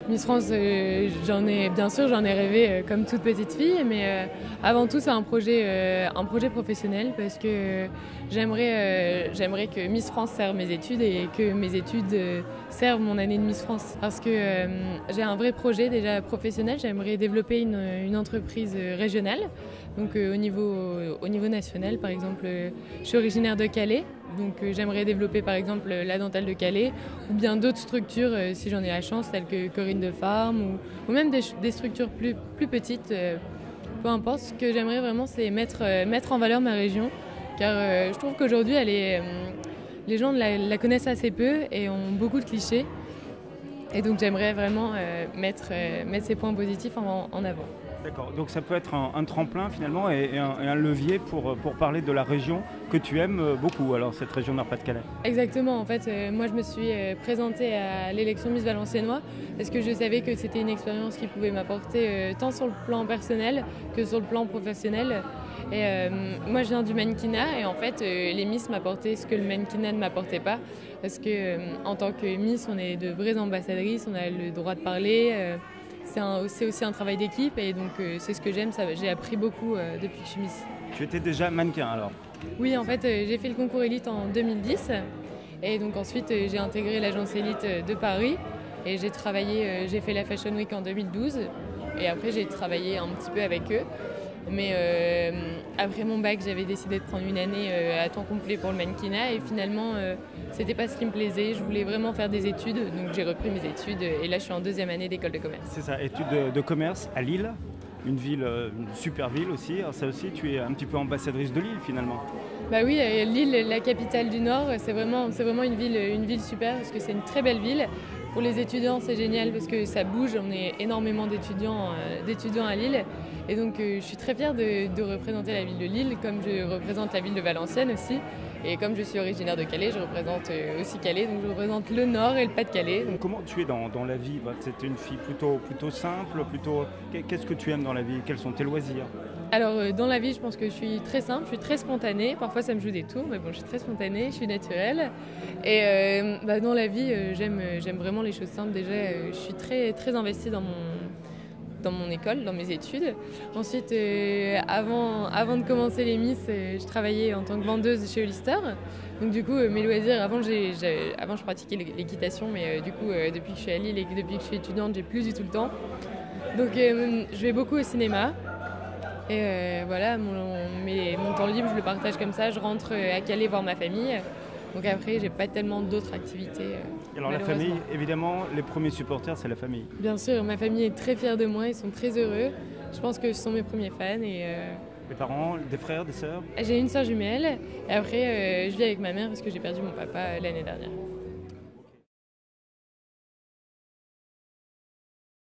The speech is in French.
Miss France, bien sûr, j'en ai rêvé comme toute petite fille, mais avant tout, c'est un projet professionnel parce que j'aimerais que Miss France serve mes études et que mes études servent mon année de Miss France. Parce que j'ai un vrai projet déjà professionnel, j'aimerais développer une entreprise régionale, donc au niveau national, par exemple, je suis originaire de Calais. Donc j'aimerais développer par exemple la dentelle de Calais ou bien d'autres structures si j'en ai la chance, telles que Corinne de Farm ou même des structures plus petites, peu importe. Ce que j'aimerais vraiment, c'est mettre en valeur ma région, car je trouve qu'aujourd'hui les gens la connaissent assez peu et ont beaucoup de clichés. Et donc j'aimerais vraiment mettre ces points positifs en avant. D'accord, donc ça peut être un tremplin finalement et un levier pour parler de la région que tu aimes beaucoup, alors cette région Nord-Pas-de-Calais. Exactement, en fait, moi je me suis présentée à l'élection Miss Valenciennois parce que je savais que c'était une expérience qui pouvait m'apporter tant sur le plan personnel que sur le plan professionnel. Et moi je viens du mannequinat et en fait les Miss m'apportaient ce que le mannequinat ne m'apportait pas parce que en tant que Miss on est de vraies ambassadrices, on a le droit de parler. C'est aussi un travail d'équipe et donc c'est ce que j'aime, j'ai appris beaucoup depuis que je suis Miss. Tu étais déjà mannequin alors? Oui, en fait j'ai fait le concours Élite en 2010 et donc ensuite j'ai intégré l'agence Élite de Paris et j'ai fait la Fashion Week en 2012 et après j'ai travaillé un petit peu avec eux. Mais après mon bac, j'avais décidé de prendre une année à temps complet pour le mannequinat et finalement, c'était pas ce qui me plaisait. Je voulais vraiment faire des études, donc j'ai repris mes études et là, je suis en deuxième année d'école de commerce. C'est ça, études de commerce à Lille, une super ville aussi. Alors ça aussi, tu es un petit peu ambassadrice de Lille finalement. Bah oui, Lille, la capitale du Nord, c'est vraiment une ville super parce que c'est une très belle ville. Pour les étudiants, c'est génial parce que ça bouge. On est énormément d'étudiants à Lille. Et donc, je suis très fière de représenter la ville de Lille, comme je représente la ville de Valenciennes aussi. Et comme je suis originaire de Calais, je représente aussi Calais. Donc, je représente le Nord et le Pas-de-Calais. Donc, comment tu es dans la vie? C'est une fille plutôt simple, Qu'est-ce que tu aimes dans la vie? Quels sont tes loisirs? Alors, dans la vie, je pense que je suis très simple, je suis très spontanée. Parfois, ça me joue des tours, mais bon, je suis très spontanée, je suis naturelle. Et dans la vie, j'aime vraiment les choses simples. Déjà, je suis très, très investie dans mon école, dans mes études. Ensuite, avant de commencer les Miss, je travaillais en tant que vendeuse chez Hollister. Donc du coup, mes loisirs, avant je pratiquais l'équitation, mais du coup, depuis que je suis à Lille et depuis que je suis étudiante, j'ai plus du tout le temps. Donc je vais beaucoup au cinéma. Et voilà, mon temps libre, je le partage comme ça. Je rentre à Calais voir ma famille. Donc après, j'ai pas tellement d'autres activités. Alors la famille, évidemment, les premiers supporters, c'est la famille. Bien sûr, ma famille est très fière de moi, ils sont très heureux. Je pense que ce sont mes premiers fans. Les parents, des frères, des sœurs? J'ai une sœur jumelle et après, je vis avec ma mère parce que j'ai perdu mon papa l'année dernière.